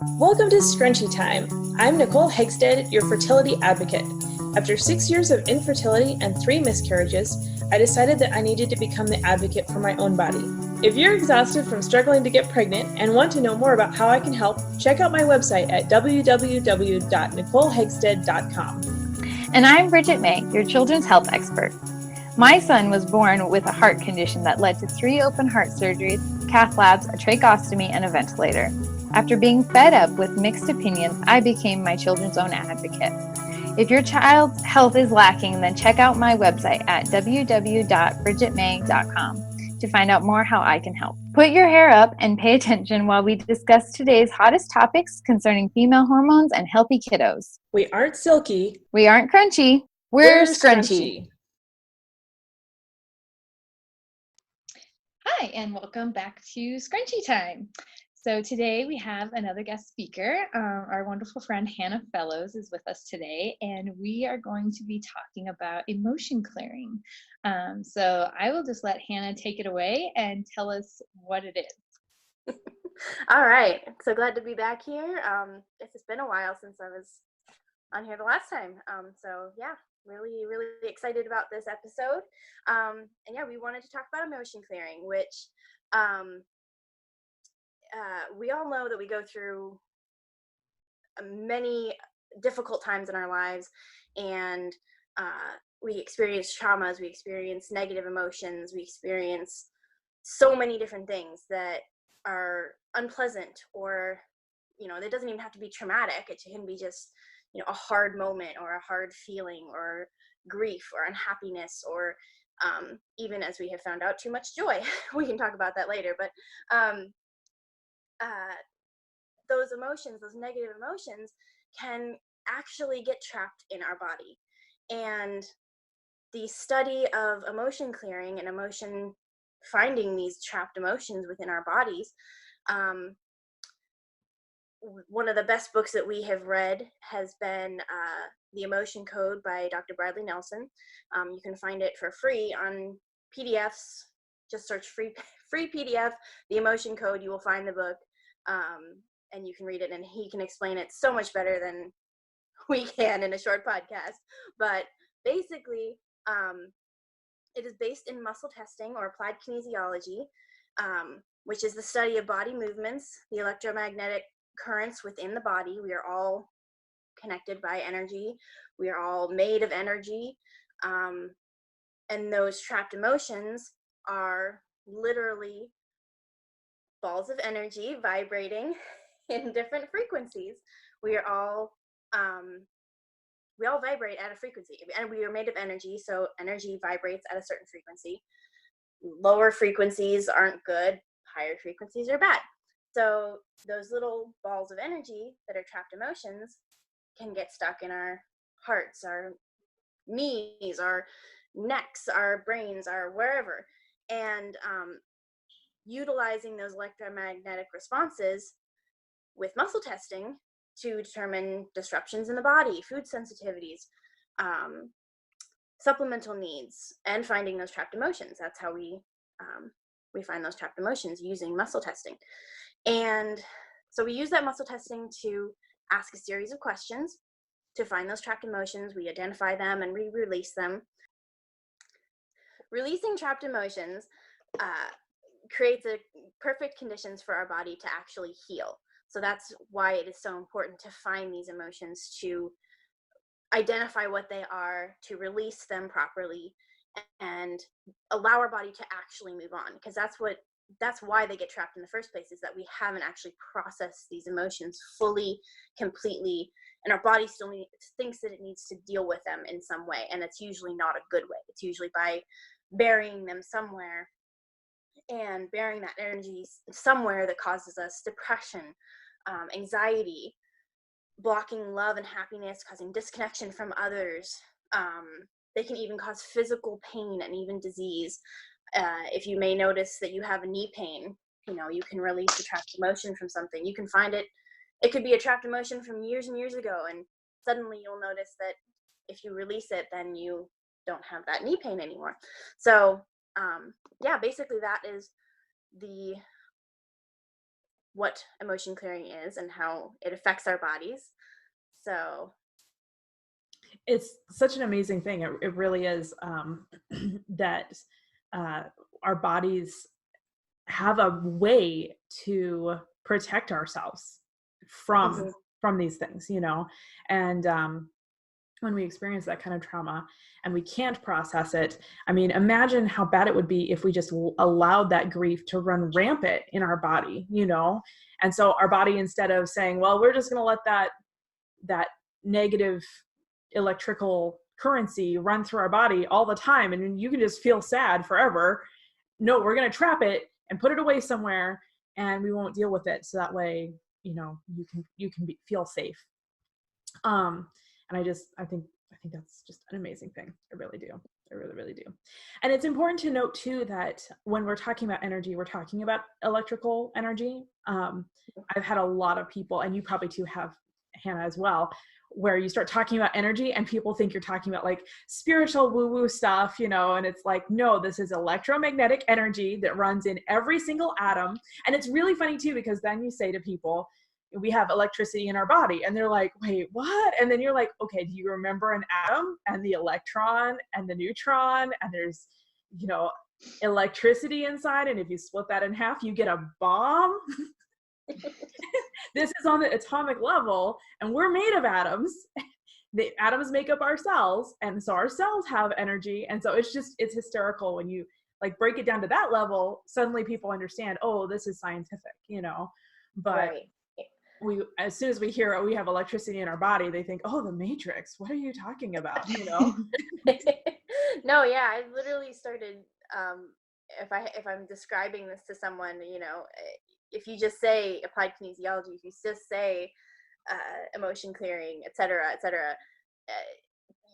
Welcome to Scrunchy Time. I'm Nicole Hegsted, your fertility advocate. After 6 years of infertility and 3 miscarriages, I decided that I needed to become the advocate for my own body. If you're exhausted from struggling to get pregnant and want to know more about how I can help, check out my website at www.nicolehegsted.com. And I'm Bridget May, your children's health expert. My son was born with a heart condition that led to 3 open heart surgeries, cath labs, a tracheostomy, and a ventilator. After being fed up with mixed opinions, I became my children's own advocate. If your child's health is lacking, then check out my website at www.bridgetmay.com to find out more how I can help. Put your hair up and pay attention while we discuss today's hottest topics concerning female hormones and healthy kiddos. We aren't silky. We aren't crunchy. We're scrunchy. Hi, and welcome back to Scrunchy Time. So today we have another guest speaker. Our wonderful friend Hannah Fellows is with us today, and we are going to be talking about emotion clearing. So I will just let Hannah take it away and tell us what it is. All right, so glad to be back here. It's been a while since I was on here the last time. So yeah, really excited about this episode. And yeah, we wanted to talk about emotion clearing, which we all know that we go through many difficult times in our lives, and we experience traumas, we experience negative emotions, we experience so many different things that are unpleasant, or it doesn't even have to be traumatic. It can be just a hard moment or a hard feeling or grief or unhappiness, or even, as we have found out, too much joy. We can talk about that later, but those emotions, those negative emotions, can actually get trapped in our body. And the study of emotion clearing and finding these trapped emotions within our bodies, one of the best books that we have read has been The Emotion Code by Dr. Bradley Nelson. You can find it for free on PDFs. Just search free PDF, The Emotion Code. You will find the book, and you can read it, and he can explain it so much better than we can in a short podcast. But basically, it is based in muscle testing, or applied kinesiology, which is the study of body movements, the electromagnetic currents within the body. We are all connected by energy. We are all made of energy. And those trapped emotions are literally balls of energy vibrating in different frequencies. We all vibrate at a frequency, and we are made of energy, so energy vibrates at a certain frequency. Lower frequencies aren't good, higher frequencies are bad. So those little balls of energy that are trapped emotions can get stuck in our hearts, our knees, our necks, our brains, our wherever. And utilizing those electromagnetic responses with muscle testing to determine disruptions in the body, food sensitivities, supplemental needs, and finding those trapped emotions. That's how we find those trapped emotions, using muscle testing. And so we use that muscle testing to ask a series of questions to find those trapped emotions. We identify them and we release them. Releasing trapped emotions creates a perfect conditions for our body to actually heal. So that's why it is so important to find these emotions, to identify what they are, to release them properly, and allow our body to actually move on. Because that's why they get trapped in the first place, is that we haven't actually processed these emotions fully, completely, and our body still thinks that it needs to deal with them in some way, and it's usually not a good way. It's usually by burying them somewhere, and burying that energy somewhere that causes us depression, anxiety, blocking love and happiness, causing disconnection from others. They can even cause physical pain and even disease. If you may notice that you have a knee pain, you can release a trapped emotion from something. You can find it could be a trapped emotion from years and years ago, and suddenly you'll notice that if you release it, then you don't have that knee pain anymore. So yeah, basically that is the what emotion clearing is and how it affects our bodies. So It's such an amazing thing. It really is, that our bodies have a way to protect ourselves from mhm, from these things, and when we experience that kind of trauma and we can't process it, I mean, imagine how bad it would be if we just allowed that grief to run rampant in our body, and so our body, instead of saying, well, we're just going to let that negative electrical currency run through our body all the time and you can just feel sad forever. No, we're going to trap it and put it away somewhere, and we won't deal with it, so that way you can feel safe. And I think that's just an amazing thing. I really do. I really, really do. And it's important to note too that when we're talking about energy, we're talking about electrical energy. I've had a lot of people, and you probably too have, Hannah, as well, where you start talking about energy and people think you're talking about like spiritual woo-woo stuff, and it's like, no, this is electromagnetic energy that runs in every single atom. And it's really funny too, because then you say to people, we have electricity in our body, and they're like, wait, what? And then you're like, okay, do you remember an atom and the electron and the neutron, and there's electricity inside, and if you split that in half you get a bomb. This is on the atomic level, and we're made of atoms. The atoms make up our cells, and so our cells have energy. And so it's hysterical when you like break it down to that level. Suddenly people understand, oh, this is scientific, but right. as soon as we hear, oh, we have electricity in our body, they think, oh, the Matrix, what are you talking about? No, yeah, I literally started, if I'm describing this to someone, if you just say applied kinesiology, if you just say emotion clearing, etc.,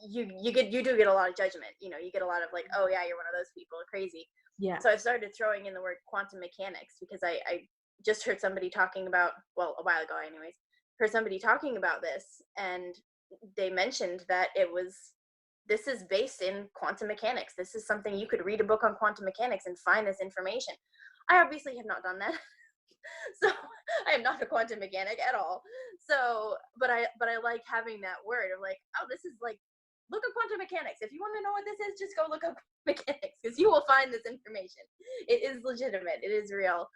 you do get a lot of judgment. You get a lot of like, oh yeah, you're one of those people, crazy. Yeah. So I started throwing in the word quantum mechanics because I just heard somebody talking about, well, a while ago anyways, heard somebody talking about this, and they mentioned that this is based in quantum mechanics. This is something you could read a book on quantum mechanics and find this information. I obviously have not done that. So I am not a quantum mechanic at all. So, but I like having that word of like, oh, this is like, look up quantum mechanics. If you want to know what this is, just go look up mechanics, because you will find this information. It is legitimate. It is real.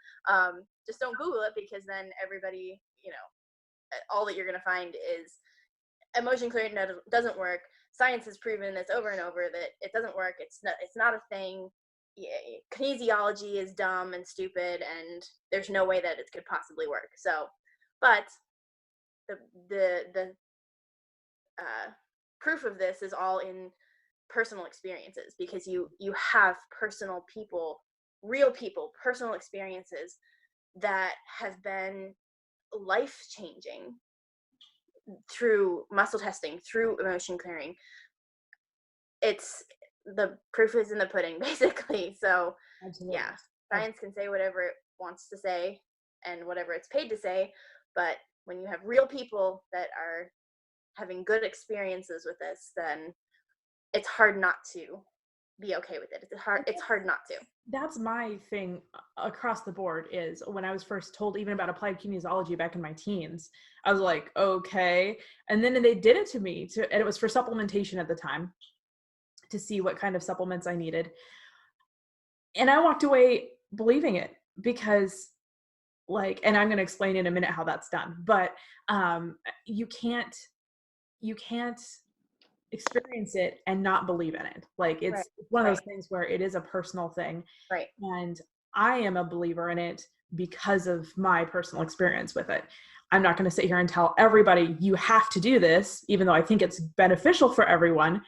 Just don't Google it, because then everybody, all that you're going to find is emotion clearing doesn't work. Science has proven this over and over that it doesn't work. It's not a thing. Yeah, kinesiology is dumb and stupid, and there's no way that it could possibly work. So, but the proof of this is all in personal experiences, because you have personal people, real people, personal experiences that have been life changing through muscle testing, through emotion clearing. It's the proof is in the pudding, basically. So Absolutely. yeah, science can say whatever it wants to say and whatever it's paid to say, but when you have real people that are having good experiences with this, then it's hard not to be okay with it. It's hard not to. That's my thing across the board. Is when I was first told even about applied kinesiology back in my teens, I was like, okay. And then they did it to me and it was for supplementation at the time, to see what kind of supplements I needed. And I walked away believing it, because and I'm going to explain in a minute how that's done, but you can't experience it and not believe in it. Like it's one of those things where it is a personal thing. Right. And I am a believer in it because of my personal experience with it. I'm not going to sit here and tell everybody you have to do this, even though I think it's beneficial for everyone.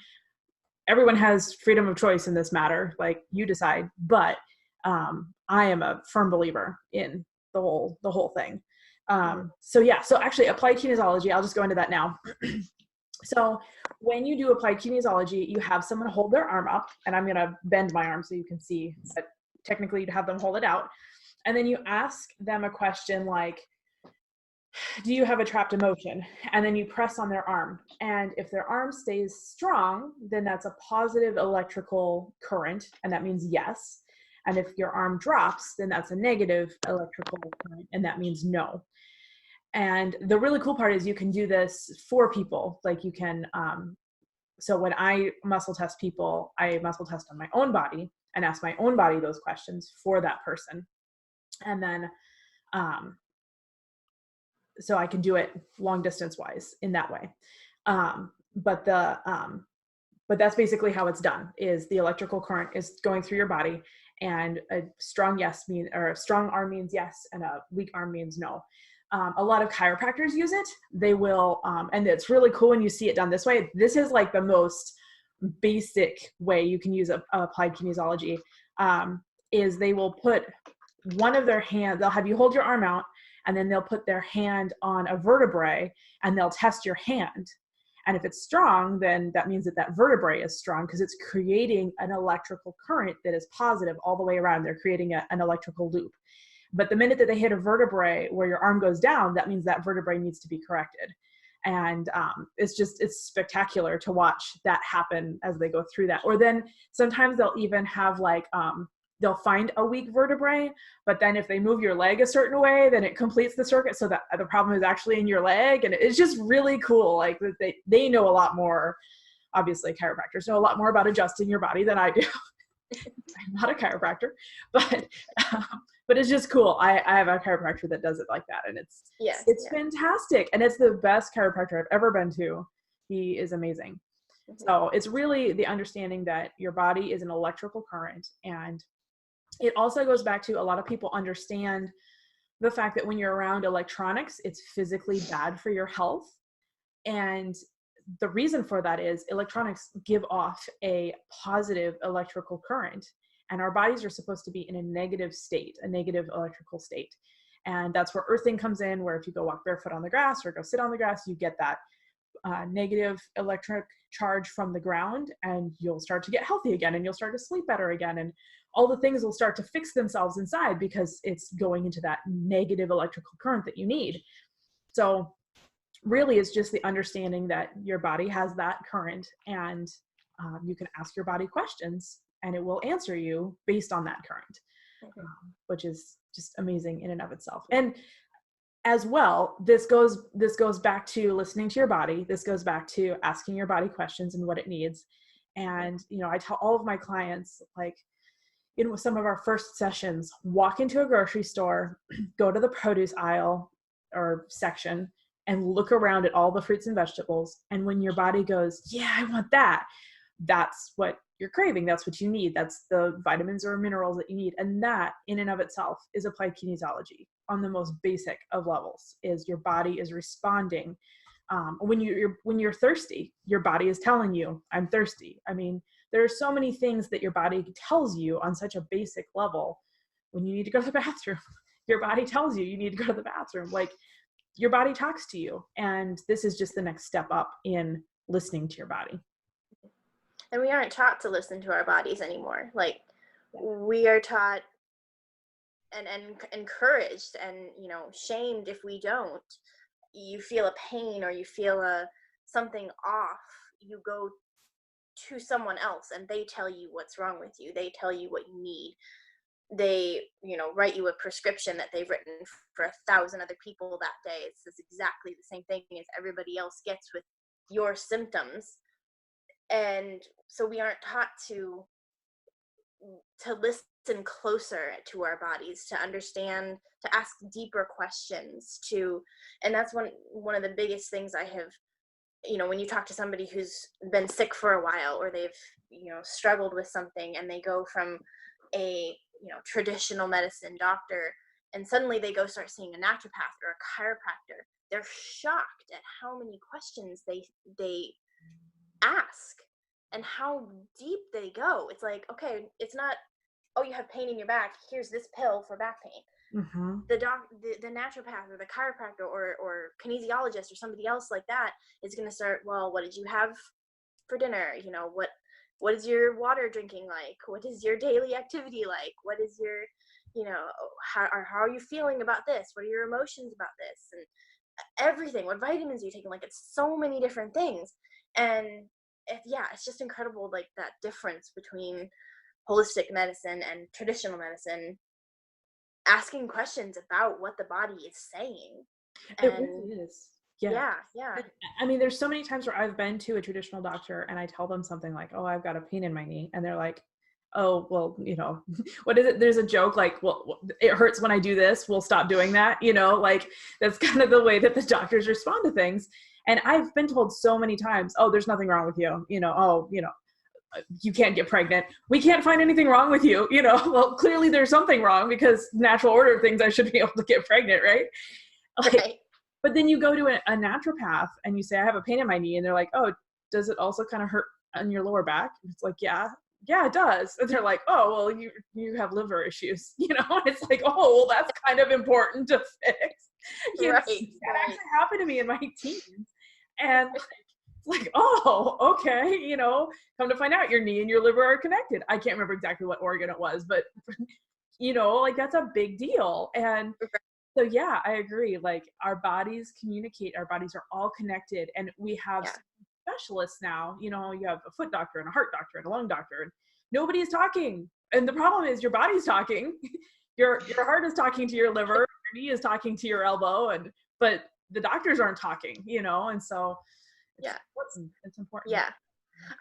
Everyone has freedom of choice in this matter. Like, you decide. But I am a firm believer in the whole thing. So actually applied kinesiology, I'll just go into that now. So when you do applied kinesiology, you have someone hold their arm up, and I'm going to bend my arm so you can see, but technically you'd have them hold it out. And then you ask them a question like, do you have a trapped emotion? And then you press on their arm. And if their arm stays strong, then that's a positive electrical current, and that means yes. And if your arm drops, then that's a negative electrical current, and that means no. And the really cool part is you can do this for people. Like you can, so when I muscle test people, I muscle test on my own body and ask my own body those questions for that person. And then, so I can do it long distance wise in that way. But that's basically how it's done, is the electrical current is going through your body, and a strong yes means, or a strong arm means yes, and a weak arm means no. A lot of chiropractors use it. They will, and it's really cool when you see it done this way. This is like the most basic way you can use applied kinesiology, is they will put one of their hands, they'll have you hold your arm out, and then they'll put their hand on a vertebrae and they'll test your hand. And if it's strong, then that means that that vertebrae is strong, because it's creating an electrical current that is positive all the way around. They're creating an electrical loop. But the minute that they hit a vertebrae where your arm goes down, that means that vertebrae needs to be corrected. And it's spectacular to watch that happen as they go through that. Or then sometimes they'll even have like, they'll find a weak vertebrae, but then if they move your leg a certain way, then it completes the circuit, so that the problem is actually in your leg. And it's just really cool. Like they know a lot more. Obviously, chiropractors know a lot more about adjusting your body than I do. I'm not a chiropractor, but it's just cool. I have a chiropractor that does it like that, and it's fantastic, and it's the best chiropractor I've ever been to. He is amazing. Mm-hmm. So it's really the understanding that your body is an electrical current, and it also goes back to a lot of people understand the fact that when you're around electronics, it's physically bad for your health. And the reason for that is electronics give off a positive electrical current, and our bodies are supposed to be in a negative state, a negative electrical state. And that's where earthing comes in, where if you go walk barefoot on the grass or go sit on the grass, you get that negative electric charge from the ground, and you'll start to get healthy again, and you'll start to sleep better again, and all the things will start to fix themselves inside because it's going into that negative electrical current that you need. So really it's just the understanding that your body has that current, and you can ask your body questions and it will answer you based on that current, which is just amazing in and of itself. And as well, this goes back to listening to your body. This goes back to asking your body questions and what it needs. And, I tell all of my clients, like, in some of our first sessions, walk into a grocery store, go to the produce aisle or section, and look around at all the fruits and vegetables. And when your body goes, yeah, I want that, that's what you're craving. That's what you need. That's the vitamins or minerals that you need. And that in and of itself is applied kinesiology on the most basic of levels. Is your body is responding. When you're thirsty, your body is telling you, I'm thirsty. I mean, there are so many things that your body tells you on such a basic level. When you need to go to the bathroom, your body tells you need to go to the bathroom. Like, your body talks to you. And this is just the next step up in listening to your body. And we aren't taught to listen to our bodies anymore. Like, we are taught and encouraged and, shamed if we don't. You feel a pain or you feel something off, you go to someone else and they tell you what's wrong with you. They tell you what you need. They, write you a prescription that they've written for 1,000 other people that day. It's exactly the same thing as everybody else gets with your symptoms. And so we aren't taught to listen closer to our bodies, to understand, to ask deeper questions, and that's one of the biggest things I have, when you talk to somebody who's been sick for a while, or they've, struggled with something, and they go from a, traditional medicine doctor, and suddenly they go start seeing a naturopath or a chiropractor, they're shocked at how many questions they ask and how deep they go. It's like, okay, it's not, oh, you have pain in your back, here's this pill for back pain. Mm-hmm. The naturopath or the chiropractor or kinesiologist or somebody else like that is going to start, well, what did you have for dinner? What is your water drinking like? What is your daily activity like? What is your, how are you feeling about this? What are your emotions about this? And everything. What vitamins are you taking? Like, it's so many different things. And it's just incredible, like, that difference between holistic medicine and traditional medicine, asking questions about what the body is saying. It And really is. Yeah. yeah. I mean, there's so many times where I've been to a traditional doctor and I tell them something like, oh, I've got a pain in my knee. And they're like, oh, well, what is it? There's a joke like, well, it hurts when I do this. We'll stop doing that. Like that's kind of the way that the doctors respond to things. And I've been told so many times, oh, there's nothing wrong with you. You can't get pregnant. We can't find anything wrong with you. Well, clearly there's something wrong because natural order of things, I should be able to get pregnant. Right. Like, Right. but then you go to a naturopath and you say, I have a pain in my knee. And they're like, oh, does it also kind of hurt on your lower back? And it's like, yeah, it does. And they're like, oh, well, you have liver issues, And it's like, oh, well, that's kind of important to fix. Right. That actually happened to me in my teens. And it's like, oh, okay, come to find out your knee and your liver are connected. I can't remember exactly what organ it was, but, like that's a big deal. And so, yeah, I agree. Like our bodies communicate, our bodies are all connected, and we have specialists now. You have a foot doctor and a heart doctor and a lung doctor, and nobody is talking. And the problem is your body's talking. Your heart is talking to your liver, your knee is talking to your elbow, but the doctors aren't talking, and so it's important. Yeah.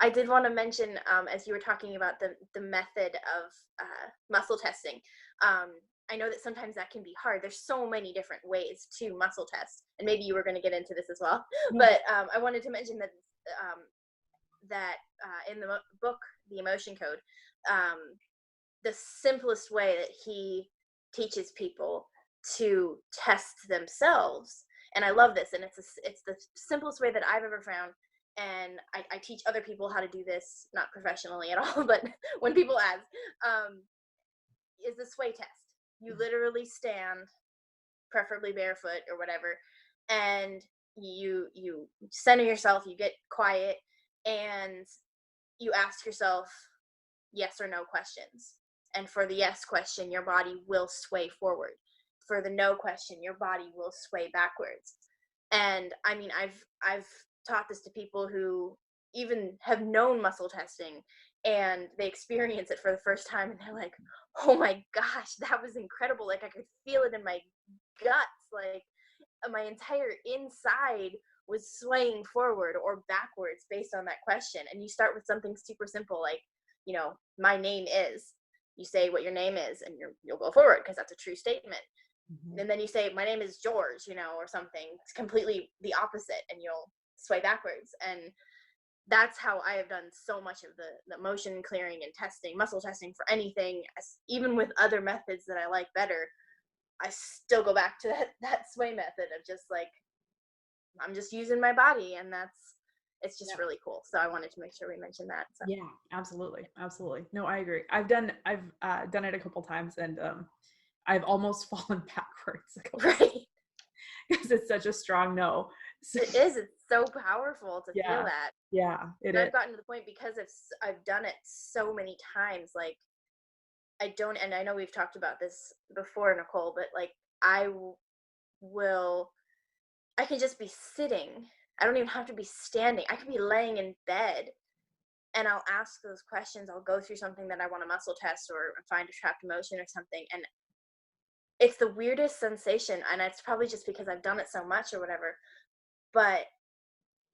I did want to mention, as you were talking about the method of muscle testing, I know that sometimes that can be hard. There's so many different ways to muscle test, and maybe you were going to get into this as well. But I wanted to mention that in the book, The Emotion Code, the simplest way that he teaches people to test themselves, and I love this, and it's the simplest way that I've ever found. And I teach other people how to do this, not professionally at all, but when people ask, is the sway test. You literally stand, preferably barefoot or whatever, and you center yourself, you get quiet, and you ask yourself yes or no questions. And for the yes question, your body will sway forward. For the no question, your body will sway backwards. And I mean, I've taught this to people who even have known muscle testing, and they experience it for the first time, and they're like, oh my gosh, that was incredible. Like I could feel it in my guts. Like my entire inside was swaying forward or backwards based on that question. And you start with something super simple, like, my name is. You say what your name is, and you'll go forward because that's a true statement. Mm-hmm. And then you say, my name is George, or something. It's completely the opposite, and you'll sway backwards. And that's how I have done so much of the motion clearing and testing, muscle testing for anything. Even with other methods that I like better, I still go back to that sway method of just like, I'm just using my body, and it's just really cool. So I wanted to make sure we mentioned that. So. Yeah, absolutely. No, I agree. I've done it a couple times, and I've almost fallen backwards a couple times because it's such a strong no. So, it is. It's so powerful to feel that. Yeah, I've gotten to the point, because I've done it so many times. Like and I know we've talked about this before, Nicole, but like I can just be sitting. I don't even have to be standing. I could be laying in bed, and I'll ask those questions. I'll go through something that I want to muscle test or find a trapped emotion or something, and it's the weirdest sensation. And it's probably just because I've done it so much or whatever, but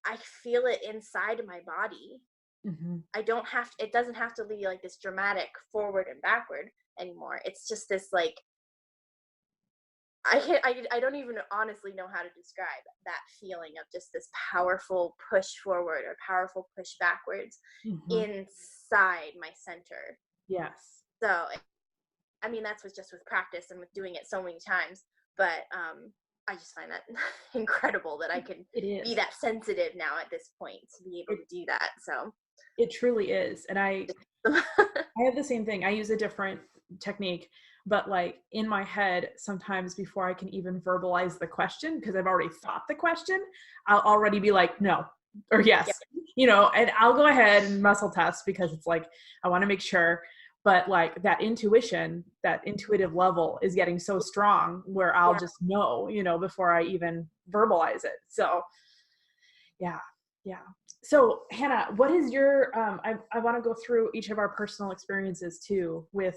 I feel it inside my body. Mm-hmm. It doesn't have to be like this dramatic forward and backward anymore. It's just this like, I don't even honestly know how to describe that feeling of just this powerful push forward or powerful push backwards inside my center. Yes. So, I mean, that's just with practice and with doing it so many times, but I just find that incredible that I can be that sensitive now at this point to be able to do that. So it truly is. And I have the same thing. I use a different technique, but like in my head, sometimes before I can even verbalize the question, because I've already thought the question, I'll already be like, no, or yes, and I'll go ahead and muscle test because it's like, I want to make sure. But like that intuition, that intuitive level is getting so strong where I'll just know, before I even verbalize it. So yeah. So Hannah, what is your, I want to go through each of our personal experiences too with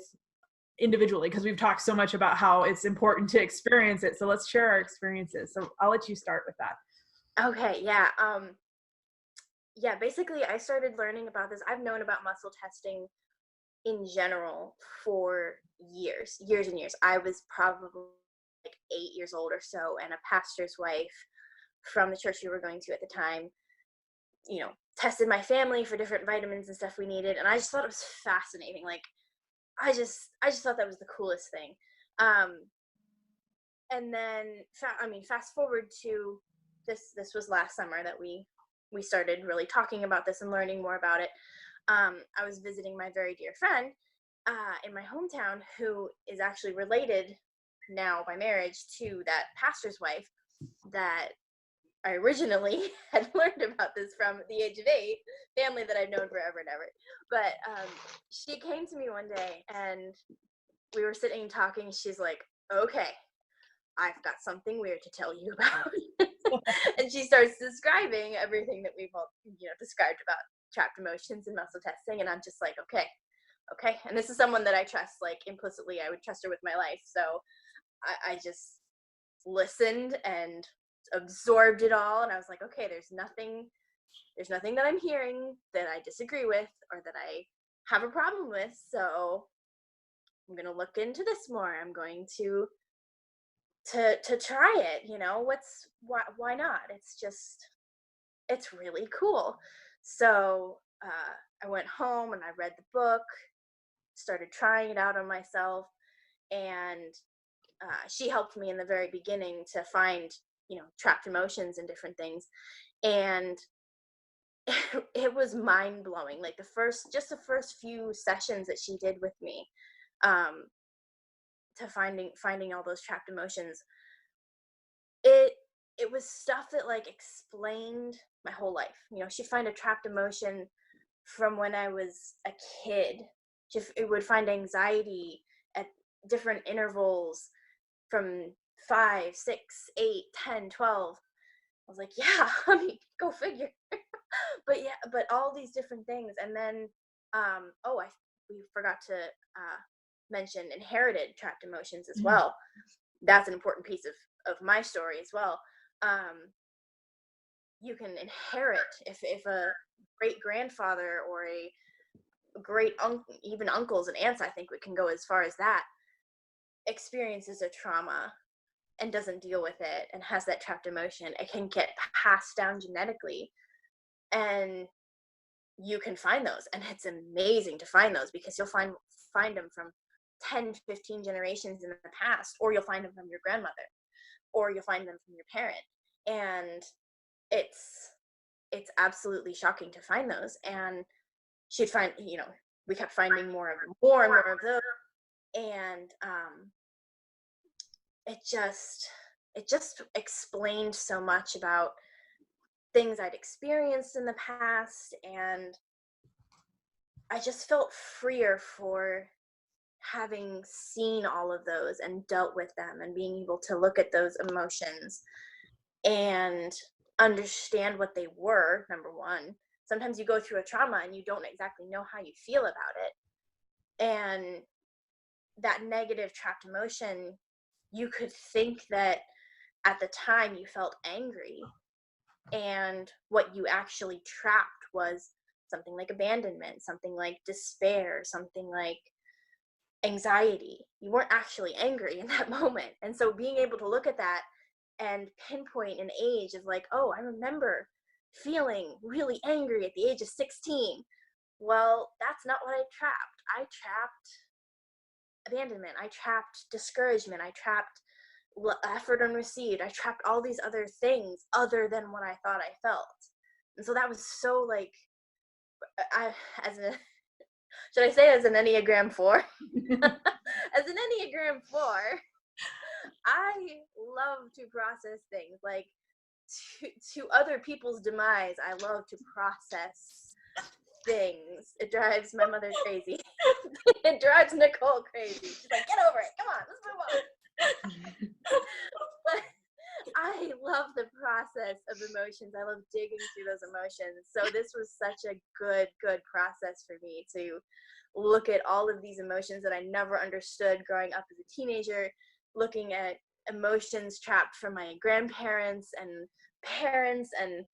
individually, because we've talked so much about how it's important to experience it. So let's share our experiences. So I'll let you start with that. Okay, yeah. Yeah, basically I started learning about this. I've known about muscle testing in general for years and years. I was probably like 8 years old or so, and a pastor's wife from the church we were going to at the time, tested my family for different vitamins and stuff we needed, and I just thought it was fascinating. Like, I just thought that was the coolest thing. And then, fast forward to this. This was last summer that we started really talking about this and learning more about it. I was visiting my very dear friend in my hometown, who is actually related now by marriage to that pastor's wife that I originally had learned about this from the age of 8, family that I've known forever and ever. But she came to me one day and we were sitting and talking. She's like, okay, I've got something weird to tell you about. And she starts describing everything that we've all, described about trapped emotions and muscle testing. And I'm just like, okay. And this is someone that I trust, like implicitly, I would trust her with my life. So I just listened and absorbed it all. And I was like, okay, there's nothing that I'm hearing that I disagree with or that I have a problem with. So I'm going to look into this more. I'm going to try it, why not? It's really cool. So I went home and I read the book, started trying it out on myself, and she helped me in the very beginning to find, trapped emotions and different things. And it was mind blowing. Like the first few sessions that she did with me, to finding all those trapped emotions, it was stuff that like explained my whole life. She'd find a trapped emotion from when I was a kid. It would find anxiety at different intervals from 5, 6, 8, 10, 12. I was like, yeah, go figure. but all these different things. And then, we forgot to mention inherited trapped emotions as well. That's an important piece of my story as well. You can inherit if a great grandfather or a great uncle, even uncles and aunts, I think we can go as far as that, experiences a trauma and doesn't deal with it and has that trapped emotion, it can get passed down genetically. And you can find those, and it's amazing to find those, because you'll find them from 10, 15 generations in the past, or you'll find them from your grandmother, or you'll find them from your parent. And it's absolutely shocking to find those. And she'd find, we kept finding more and more of those. And it just explained so much about things I'd experienced in the past. And I just felt freer for having seen all of those and dealt with them, and being able to look at those emotions and understand what they were. Number one, sometimes you go through a trauma and you don't exactly know how you feel about it. And that negative trapped emotion, you could think that at the time you felt angry, and what you actually trapped was something like abandonment, something like despair, something like anxiety. You weren't actually angry in that moment. And so being able to look at that and pinpoint an age of like, oh, I remember feeling really angry at the age of 16. Well, that's not what I trapped. I trapped abandonment. I trapped discouragement. I trapped effort unreceived. I trapped all these other things other than what I thought I felt. And so that was so like, should I say as an Enneagram 4? As an Enneagram 4, I love to process things. Like, to other people's demise, I love to process things. It drives my mother crazy. It drives Nicole crazy. She's like, get over it. Come on, let's move on. But I love the process of emotions. I love digging through those emotions. So this was such a good process for me to look at all of these emotions that I never understood growing up as a teenager, looking at emotions trapped from my grandparents and parents and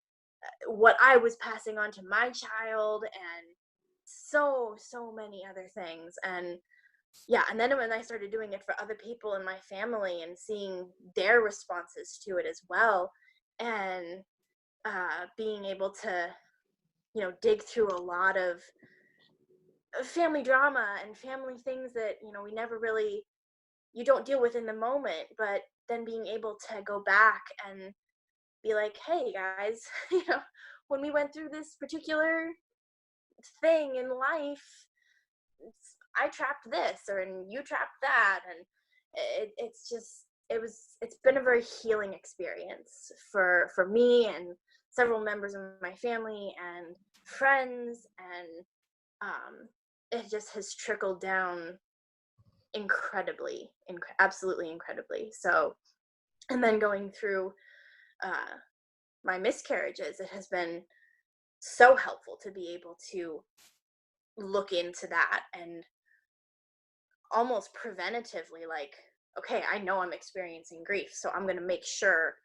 what I was passing on to my child and so many other things. And yeah, and then when I started doing it for other people in my family and seeing their responses to it as well, and being able to, dig through a lot of family drama and family things that, we never really, you don't deal with in the moment, but then being able to go back and be like, hey guys, when we went through this particular thing in life, I trapped this or and you trapped that, and it's been a very healing experience for me and several members of my family and friends, and it just has trickled down incredibly, absolutely incredibly. So, and then going through my miscarriages, it has been so helpful to be able to look into that and almost preventatively, like, okay, I know I'm experiencing grief, so I'm going to make sure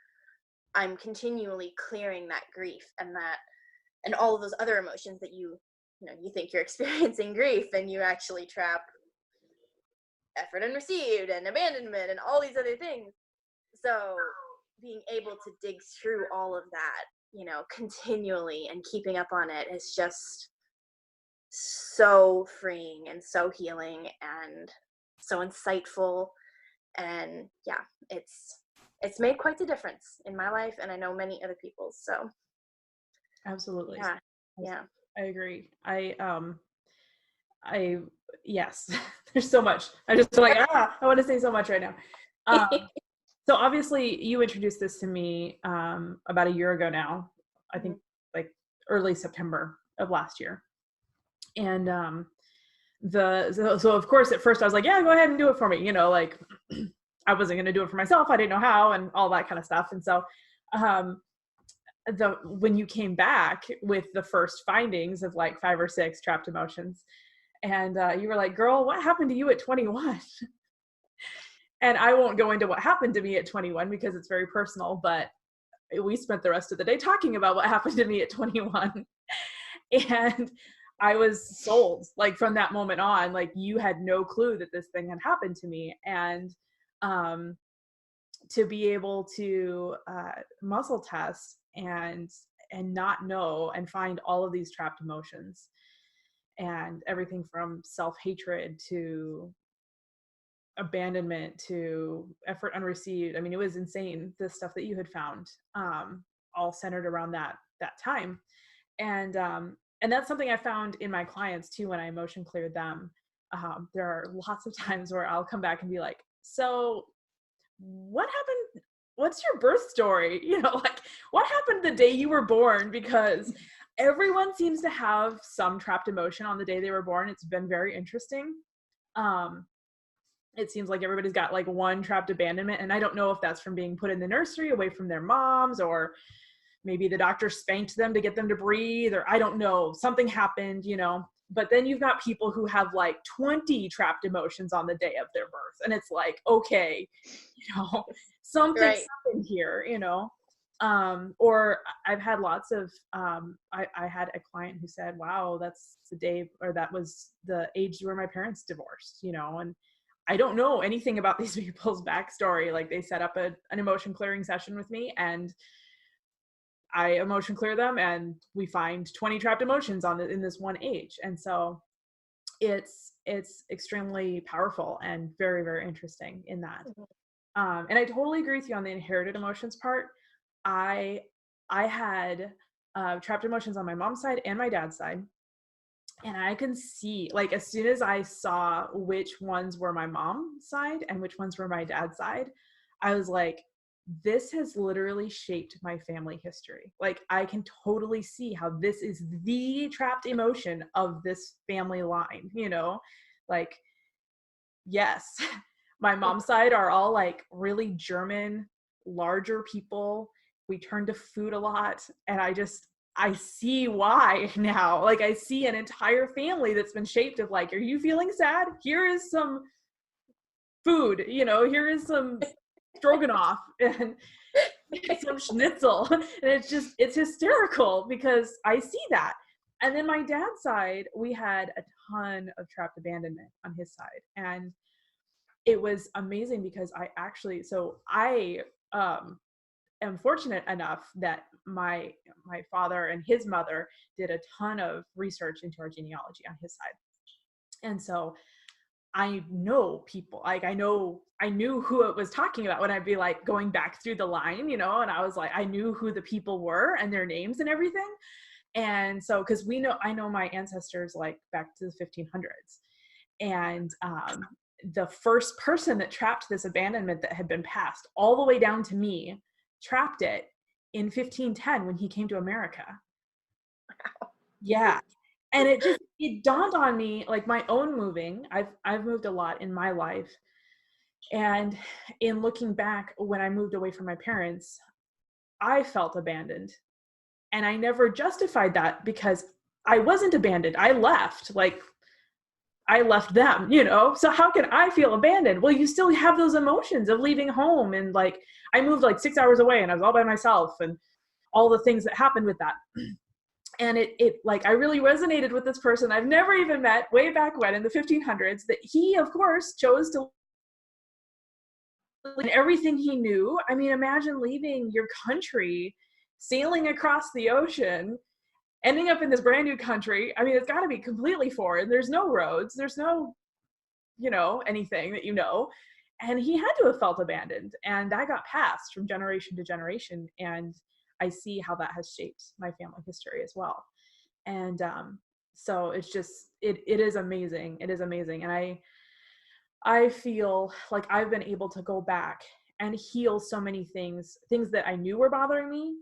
I'm continually clearing that grief and that and all of those other emotions that you think you're experiencing grief, and you actually trap effort unreceived and abandonment and all these other things. So being able to dig through all of that, continually and keeping up on it is just so freeing and so healing and so insightful. And yeah, it's made quite a difference in my life, and I know many other people's. So Absolutely. yeah. I agree. Yes, there's so much. I just feel like, I want to say so much right now. So obviously you introduced this to me about a year ago now, I think like early September of last year. And so of course at first I was like, yeah, go ahead and do it for me. Like I wasn't going to do it for myself. I didn't know how and all that kind of stuff. And so when you came back with the first findings of like 5 or 6 trapped emotions, and you were like, girl, what happened to you at 21? And I won't go into what happened to me at 21 because it's very personal, but we spent the rest of the day talking about what happened to me at 21. And I was sold, like from that moment on, like you had no clue that this thing had happened to me. And to be able to muscle test and not know and find all of these trapped emotions and everything from self-hatred to abandonment to effort unreceived. I mean, it was insane, the stuff that you had found, all centered around that time. And that's something I found in my clients too when I emotion cleared them. There are lots of times where I'll come back and be like, so what happened? What's your birth story? Like what happened the day you were born? Because everyone seems to have some trapped emotion on the day they were born. It's been very interesting. It seems like everybody's got like one trapped abandonment. And I don't know if that's from being put in the nursery away from their moms, or maybe the doctor spanked them to get them to breathe, or I don't know, something happened, but then you've got people who have like 20 trapped emotions on the day of their birth. And it's like, okay, something's Right. happened here, or I've had lots of, I had a client who said, wow, that's the day, or that was the age where my parents divorced, and I don't know anything about these people's backstory. Like they set up an emotion clearing session with me, and I emotion clear them, and we find 20 trapped emotions in this one age. And so it's extremely powerful and very, very interesting in that. And I totally agree with you on the inherited emotions part. I had trapped emotions on my mom's side and my dad's side. And I can see, like, as soon as I saw which ones were my mom's side and which ones were my dad's side, I was like, this has literally shaped my family history. Like, I can totally see how this is the trapped emotion of this family line, Like, yes, my mom's side are all like really German, larger people. We turn to food a lot. And I see why now. Like, I see an entire family that's been shaped of like, are you feeling sad? Here is some food, here is some stroganoff and some schnitzel. And it's hysterical because I see that. And then my dad's side, we had a ton of trapped abandonment on his side. And it was amazing because I am fortunate enough that my father and his mother did a ton of research into our genealogy on his side. And so I know people, like I knew who it was talking about when I'd be like going back through the line, and I was like, I knew who the people were and their names and everything. And so, cause I know my ancestors like back to the 1500s. And the first person that trapped this abandonment that had been passed all the way down to me, trapped it in 1510 when he came to America. Wow. Yeah. And it dawned on me, like my own moving, I've moved a lot in my life. And in looking back, when I moved away from my parents, I felt abandoned. And I never justified that because I wasn't abandoned. I left them, So how can I feel abandoned? Well, you still have those emotions of leaving home. And like, I moved like 6 hours away and I was all by myself and all the things that happened with that. And it like, I really resonated with this person I've never even met way back when in the 1500s, that he, of course, chose to leave everything he knew. I mean, imagine leaving your country, sailing across the ocean, ending up in this brand new country. I mean, it's got to be completely foreign. There's no roads. There's no, anything that And he had to have felt abandoned. And that got passed from generation to generation. And I see how that has shaped my family history as well. And so it's just, it is amazing. It is amazing. And I feel like I've been able to go back and heal so many things that I knew were bothering me,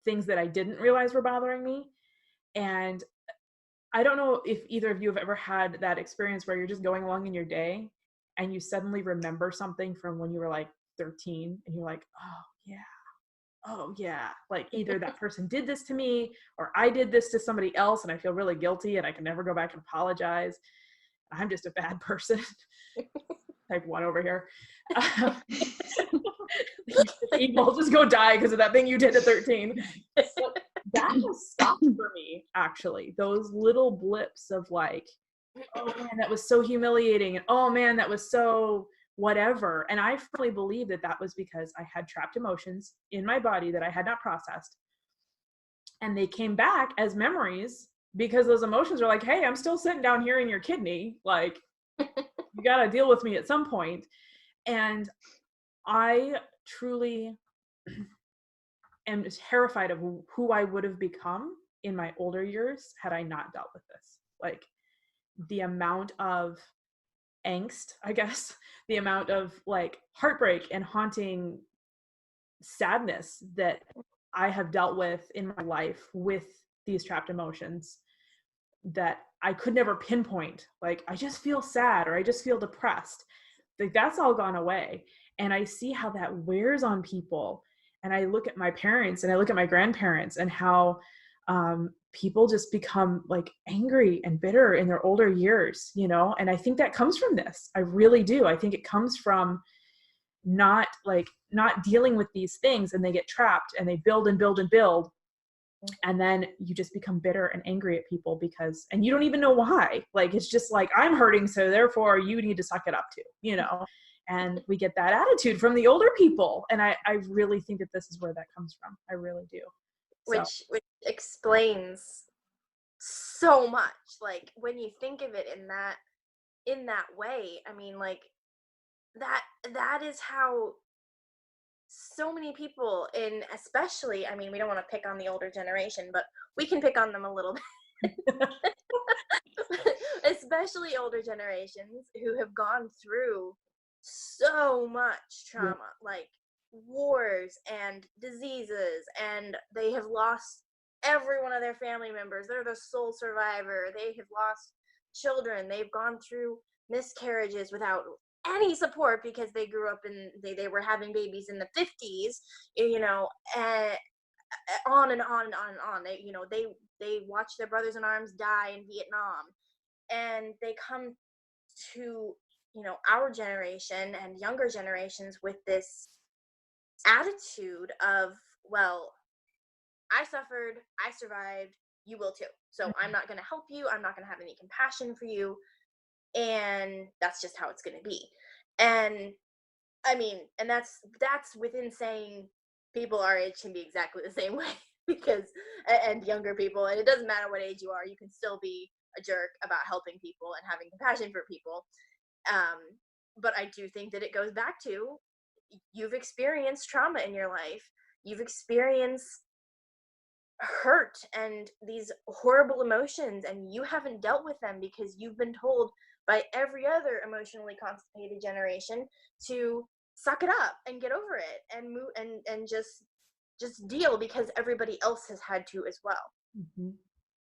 things that I didn't realize were bothering me. And I don't know if either of you have ever had that experience where you're just going along in your day and you suddenly remember something from when you were like 13 and you're like, oh yeah, like either that person did this to me or I did this to somebody else and I feel really guilty and I can never go back and apologize. I'm just a bad person. Type 1 over here. Evil, just go die because of that thing you did at 13. So that has stopped for me, actually. Those little blips of like, oh man, that was so humiliating, and oh man, that was so whatever. And I firmly believe that was because I had trapped emotions in my body that I had not processed. And they came back as memories because those emotions are like, hey, I'm still sitting down here in your kidney. Like, you got to deal with me at some point. And I truly am terrified of who I would have become in my older years had I not dealt with this. Like, the amount of angst, I guess, the amount of like heartbreak and haunting sadness that I have dealt with in my life with these trapped emotions that I could never pinpoint. Like, I just feel sad or I just feel depressed. Like, that's all gone away. And I see how that wears on people. And I look at my parents and I look at my grandparents and how people just become like angry and bitter in their older years, and I think that comes from this. I really do. I think it comes from not dealing with these things, and they get trapped and they build and build and build. And then you just become bitter and angry at people and you don't even know why. Like, it's just like, I'm hurting, so therefore you need to suck it up too, and we get that attitude from the older people. And I really think that this is where that comes from. I really do. Which explains so much. Like, when you think of it in that way, I mean, like, that is how so many people, especially, I mean, we don't want to pick on the older generation, but we can pick on them a little bit. Especially older generations who have gone through so much trauma, like wars and diseases, and they have lost every one of their family members. They're the sole survivor. They have lost children. They've gone through miscarriages without any support because they grew up in, they were having babies in the 50s, you know, and on and on and on and on. They, you know, they watched their brothers in arms die in Vietnam, and they come to, you know, our generation and younger generations with this attitude of, well, I suffered, I survived, you will too. So I'm not going to help you. I'm not going to have any compassion for you. And that's just how it's going to be. And I mean, and that's within saying people our age can be exactly the same way because, and younger people, and it doesn't matter what age you are, you can still be a jerk about helping people and having compassion for people. But I do think that it goes back to, you've experienced trauma in your life. You've experienced hurt and these horrible emotions, and you haven't dealt with them because you've been told by every other emotionally constipated generation to suck it up and get over it and move and just deal because everybody else has had to as well. Mm-hmm.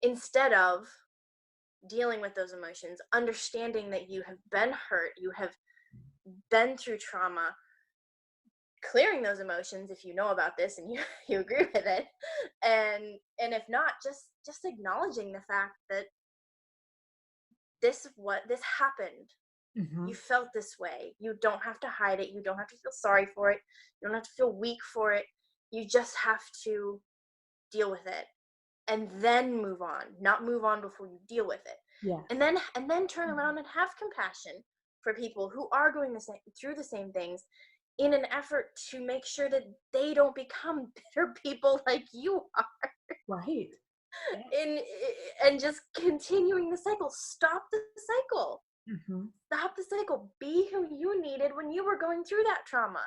Instead of dealing with those emotions, understanding that you have been hurt, you have been through trauma, clearing those emotions if you know about this and you agree with it, and if not, just acknowledging the fact that this happened. Mm-hmm. You felt this way. You don't have to hide it. You don't have to feel sorry for it. You don't have to feel weak for it. You just have to deal with it and then move on. Not move on before you deal with it. Yeah. And then turn around and have compassion for people who are going through the same things, in an effort to make sure that they don't become bitter people like you are. Right. Yeah. And just continuing the cycle. Stop the cycle. Mm-hmm. Stop the cycle. Be who you needed when you were going through that trauma.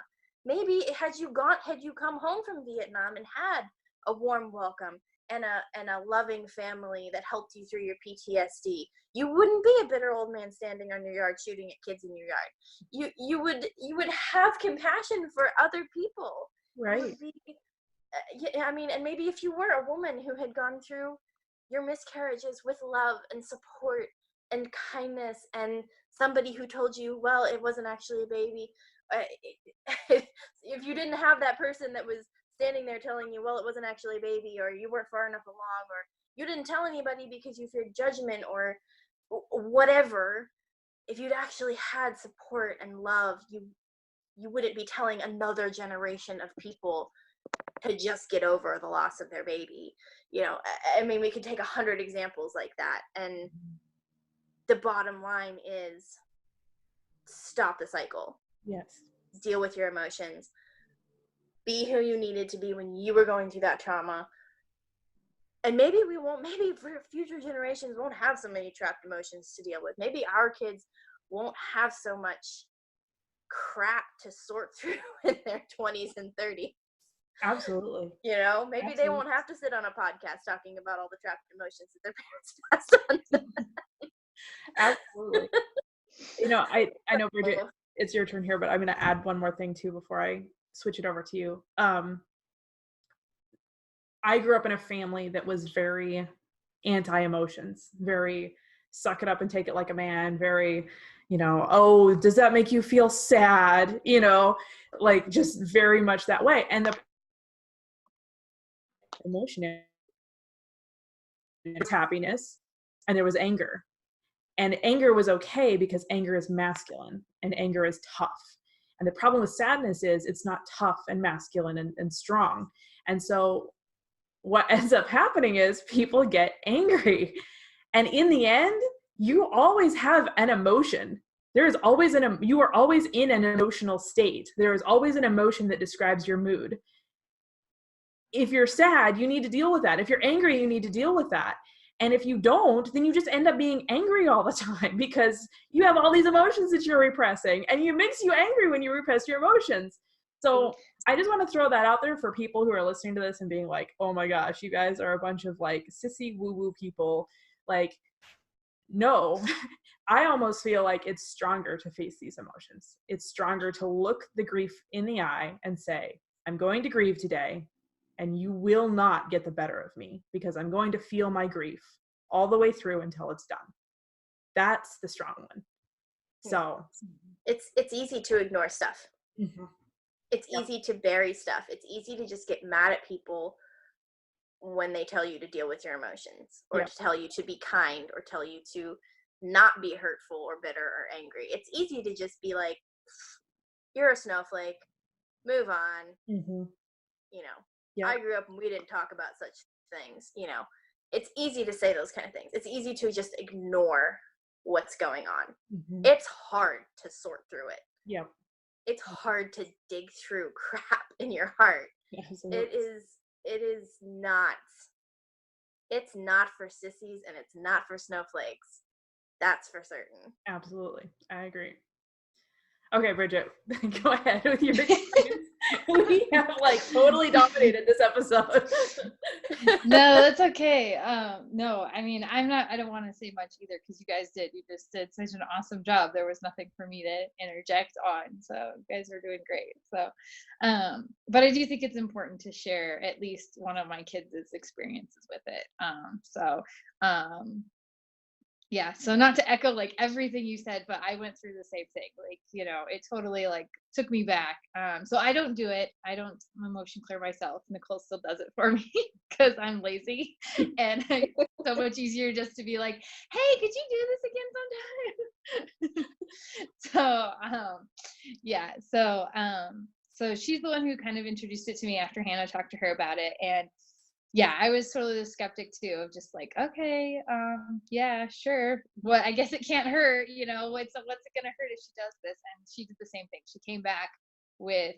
Maybe had you come home from Vietnam and had a warm welcome and a loving family that helped you through your PTSD, you wouldn't be a bitter old man standing on your yard shooting at kids in your yard. You would have compassion for other people. Right. I mean, and maybe if you were a woman who had gone through your miscarriages with love and support and kindness, and somebody who told you, well, it wasn't actually a baby. If you didn't have that person that was standing there telling you, well, it wasn't actually a baby, or you weren't far enough along, or you didn't tell anybody because you feared judgment or whatever, if you'd actually had support and love, you wouldn't be telling another generation of people to just get over the loss of their baby. You know, I mean, we could take 100 examples like that, and the bottom line is stop the cycle. Yes. Deal with your emotions. Be who you needed to be when you were going through that trauma. And maybe for future generations won't have so many trapped emotions to deal with. Maybe our kids won't have so much crap to sort through in their 20s and 30s. Absolutely. You know, maybe Absolutely. they won't have to sit on a podcast talking about all the trapped emotions that their parents passed on to them. Absolutely. You know, I know, Bridget, it's your turn here, but I'm going to add one more thing too before I switch it over to you. I grew up in a family that was very anti-emotions, very suck it up and take it like a man, very, you know, oh, does that make you feel sad? You know, like just very much that way. And the emotion was happiness and there was anger. And anger was okay because anger is masculine and anger is tough. And the problem with sadness is it's not tough and masculine and strong. And so what ends up happening is people get angry. And in the end, you always have an emotion. There is always you are always in an emotional state. There is always an emotion that describes your mood. If you're sad, you need to deal with that. If you're angry, you need to deal with that. And if you don't, then you just end up being angry all the time because you have all these emotions that you're repressing, and it makes you angry when you repress your emotions. So I just want to throw that out there for people who are listening to this and being like, oh my gosh, you guys are a bunch of like sissy woo-woo people. Like, no, I almost feel like it's stronger to face these emotions. It's stronger to look the grief in the eye and say, I'm going to grieve today, and you will not get the better of me because I'm going to feel my grief all the way through until it's done. That's the strong one. So It's easy to ignore stuff. It's easy to bury stuff. It's easy to just get mad at people when they tell you to deal with your emotions, or to tell you to be kind, or tell you to not be hurtful or bitter or angry. It's easy to just be like, you're a snowflake, move on. You know, I grew up and we didn't talk about such things. You know, it's easy to say those kind of things. It's easy to just ignore what's going on. It's hard to sort through it. It's hard to dig through crap in your heart. It's not for sissies, and it's not for snowflakes. That's for certain. Absolutely. I agree. Okay, Bridget, go ahead with your experience. We have like totally dominated this episode. No, that's okay. No, I mean, I don't want to say much either, because you guys you just did such an awesome job. There was nothing for me to interject on. So you guys are doing great. So, but I do think it's important to share at least one of my kids' experiences with it. Yeah, so not to echo like everything you said, but I went through the same thing. Like, you know, it totally like took me back. So I don't do it. I don't emotion clear myself. Nicole still does it for me because I'm lazy, and it's so much easier just to be like, hey, could you do this again sometime? Yeah. So she's the one who kind of introduced it to me after Hannah talked to her about it. And yeah, I was totally the skeptic too, of just like, okay, yeah, sure. Well, I guess it can't hurt, you know, what's it gonna hurt if she does this? And she did the same thing. She came back with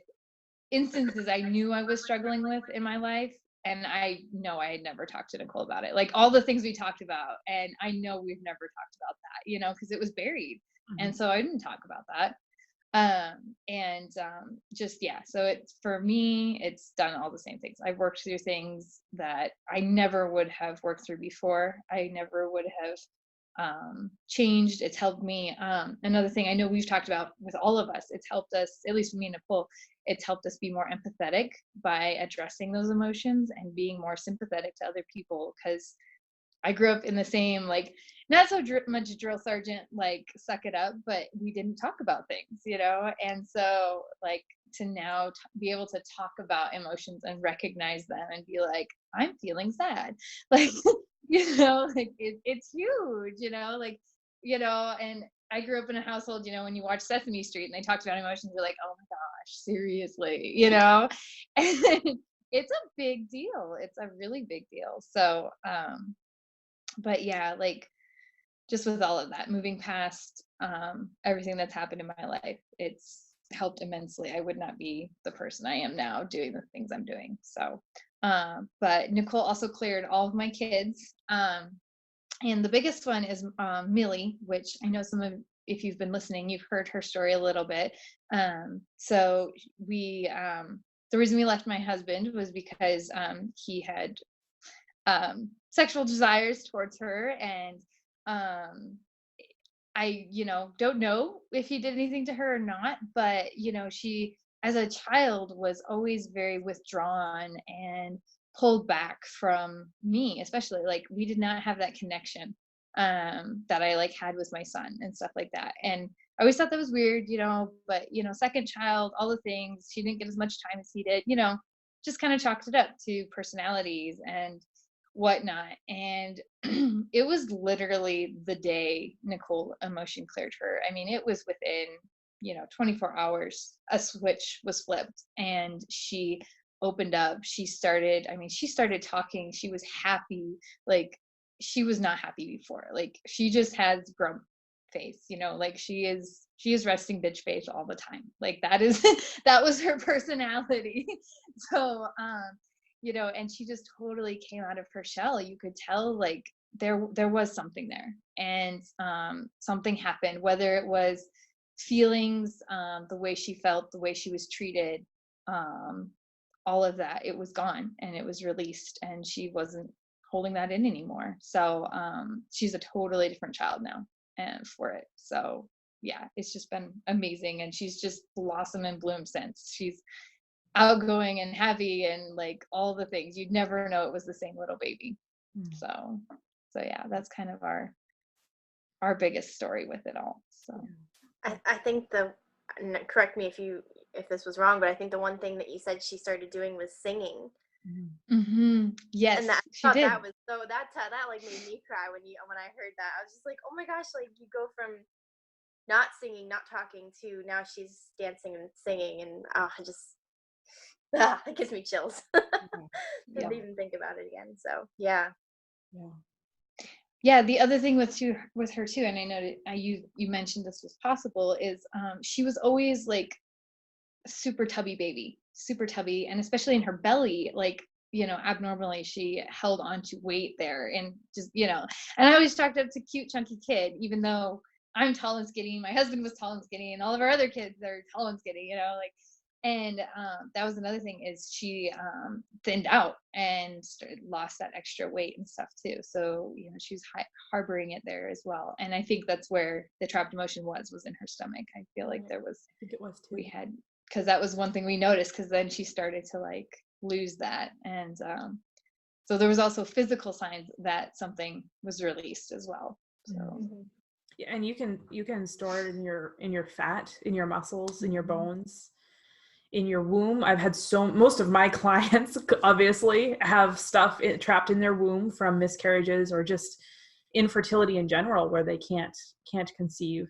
instances I knew I was struggling with in my life. And I know I had never talked to Nicole about it. Like all the things we talked about. And I know we've never talked about that, you know, because it was buried. And so I didn't talk about that. Just yeah, so it's, for me, it's done all the same things. I've worked through things that I never would have worked through before. I never would have changed. It's helped me. Another thing I know we've talked about with all of us, it's helped us, at least me and Nicole, it's helped us be more empathetic by addressing those emotions and being more sympathetic to other people, because I grew up in the same, like, not so much drill sergeant, like, suck it up, but we didn't talk about things, you know? And so, like, to now be able to talk about emotions and recognize them and be like, I'm feeling sad. Like, you know, like, it's huge, you know? Like, you know, and I grew up in a household, you know, when you watch Sesame Street and they talked about emotions, you're like, oh my gosh, seriously, you know? And it's a big deal. It's a really big deal. So, but yeah, like, just with all of that, moving past everything that's happened in my life, it's helped immensely. I would not be the person I am now doing the things I'm doing. So, but Nicole also cleared all of my kids. And the biggest one is Millie, which I know if you've been listening, you've heard her story a little bit. So the reason we left my husband was because he had sexual desires towards her, and I, you know, don't know if he did anything to her or not, but you know, she as a child was always very withdrawn and pulled back from me, especially. Like, we did not have that connection that I like had with my son and stuff like that. And I always thought that was weird, you know, but you know, second child, all the things, she didn't get as much time as he did, you know, just kind of chalked it up to personalities and whatnot. And it was literally the day Nicole emotion cleared her. I mean, it was within, you know, 24 hours, a switch was flipped and she opened up. She started talking. She was happy. Like, she was not happy before. Like, she just has grump face, you know, like she is resting bitch face all the time. Like, that is that was her personality. So you know, and she just totally came out of her shell. You could tell, like, there was something there, and something happened, whether it was feelings, the way she felt, the way she was treated, all of that, it was gone and it was released, and she wasn't holding that in anymore. So she's a totally different child now, and for it. So yeah, it's just been amazing, and she's just blossomed and bloomed since. She's outgoing and happy and like all the things. You'd never know it was the same little baby. So yeah, that's kind of our biggest story with it all. So I think correct me if this was wrong, but I think the one thing that you said she started doing was singing. Yes, And that she I thought did. that was so that like made me cry when I heard that. I was just like, oh my gosh, like you go from not singing, not talking to now she's dancing and singing, and it gives me chills to even think about it again. So yeah. Yeah, the other thing with her too, and I know you mentioned this was possible, is she was always like super tubby baby, super tubby, and especially in her belly, like, you know, abnormally she held on to weight there, and just, you know, and I always chalked up to cute chunky kid, even though I'm tall and skinny, my husband was tall and skinny, and all of our other kids are tall and skinny, you know, like. And that was another thing, is she thinned out and lost that extra weight and stuff too. So, you know, she was harboring it there as well. And I think that's where the trapped emotion was in her stomach. I feel like there was, I think it was too. we had, because that was one thing we noticed, because then she started to like lose that. And so there was also physical signs that something was released as well. So. Yeah, and you can store it in your fat, in your muscles, in your bones, in your womb. I've had most of my clients obviously have stuff trapped in their womb from miscarriages or just infertility in general, where they can't conceive.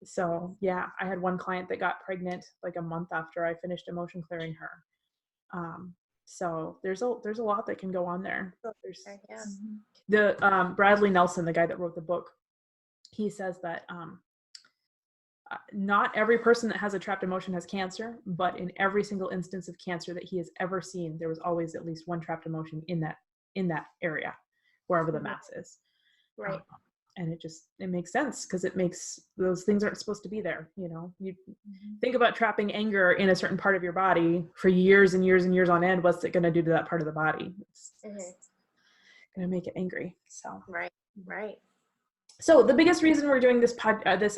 So yeah, I had one client that got pregnant like a month after I finished emotion clearing her. So there's a lot that can go on there. The Bradley Nelson, the guy that wrote the book, he says that not every person that has a trapped emotion has cancer, but in every single instance of cancer that he has ever seen, there was always at least one trapped emotion in that area, wherever the mass is. Right. And it makes sense, because those things aren't supposed to be there. You know, you think about trapping anger in a certain part of your body for years and years and years on end. What's it going to do to that part of the body? It's going to make it angry. So right. So the biggest reason we're doing this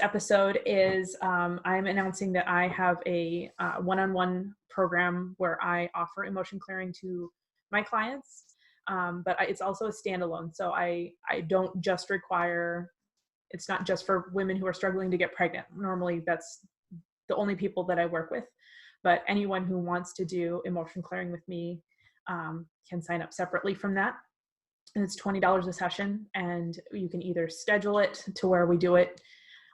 episode is I'm announcing that I have a one-on-one program where I offer emotion clearing to my clients, but it's also a standalone. So I don't just require, it's not just for women who are struggling to get pregnant. Normally that's the only people that I work with, but anyone who wants to do emotion clearing with me can sign up separately from that. And it's $20 a session, and you can either schedule it to where we do it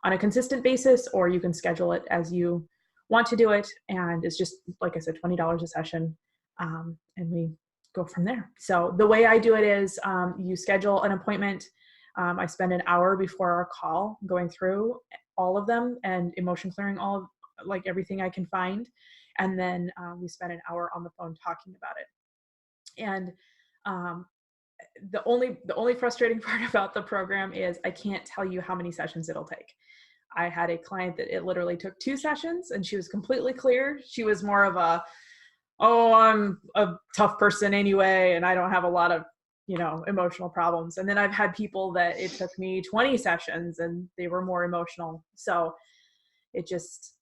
on a consistent basis, or you can schedule it as you want to do it. And it's just, like I said, $20 a session, and we go from there. So the way I do it is you schedule an appointment. I spend an hour before our call going through all of them and emotion clearing everything I can find. And then we spend an hour on the phone talking about it. And the only frustrating part about the program is I can't tell you how many sessions it'll take. I had a client that it literally took 2 sessions and she was completely clear. She was more of I'm a tough person anyway, and I don't have a lot of, emotional problems. And then I've had people that it took me 20 sessions and they were more emotional. So it just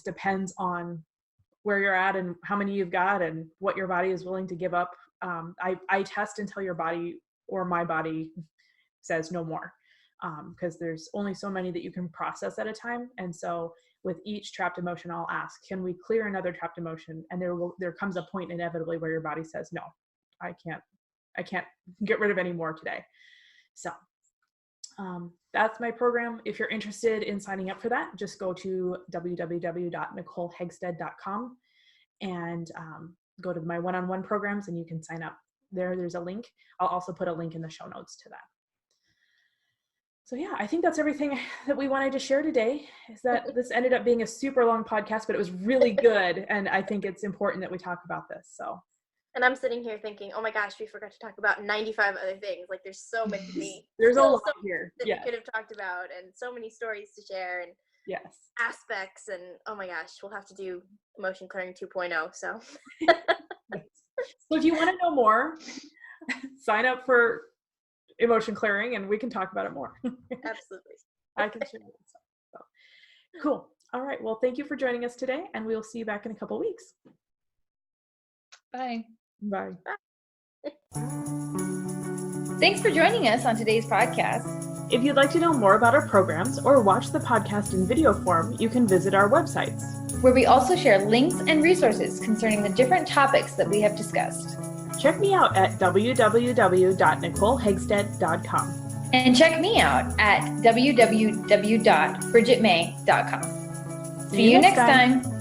depends on where you're at and how many you've got and what your body is willing to give up. I test until your body or my body says no more, because there's only so many that you can process at a time. And so with each trapped emotion, I'll ask, can we clear another trapped emotion? And there comes a point inevitably where your body says, no, I can't get rid of any more today. So that's my program. If you're interested in signing up for that, just go to www.nicolehegstead.com and go to my one-on-one programs and you can sign up there. There's a link. I'll also put a link in the show notes to that. So yeah, I think that's everything that we wanted to share today. Is that this ended up being a super long podcast, but it was really good. And I think it's important that we talk about this. So. And I'm sitting here thinking, oh my gosh, we forgot to talk about 95 other things. Like there's so many. There's a lot here that we could have talked about, and so many stories to share, and aspects. And oh my gosh, we'll have to do emotion clearing 2.0. So. So if you want to know more, sign up for emotion clearing and we can talk about it more. Absolutely. I can share it. So. Cool. All right. Well, thank you for joining us today, and we'll see you back in a couple weeks. Bye. Bye. Thanks for joining us on today's podcast. If you'd like to know more about our programs or watch the podcast in video form, you can visit our websites, where we also share links and resources concerning the different topics that we have discussed. Check me out at www.nicolehegsted.com. And check me out at www.bridgetmay.com. See you next time.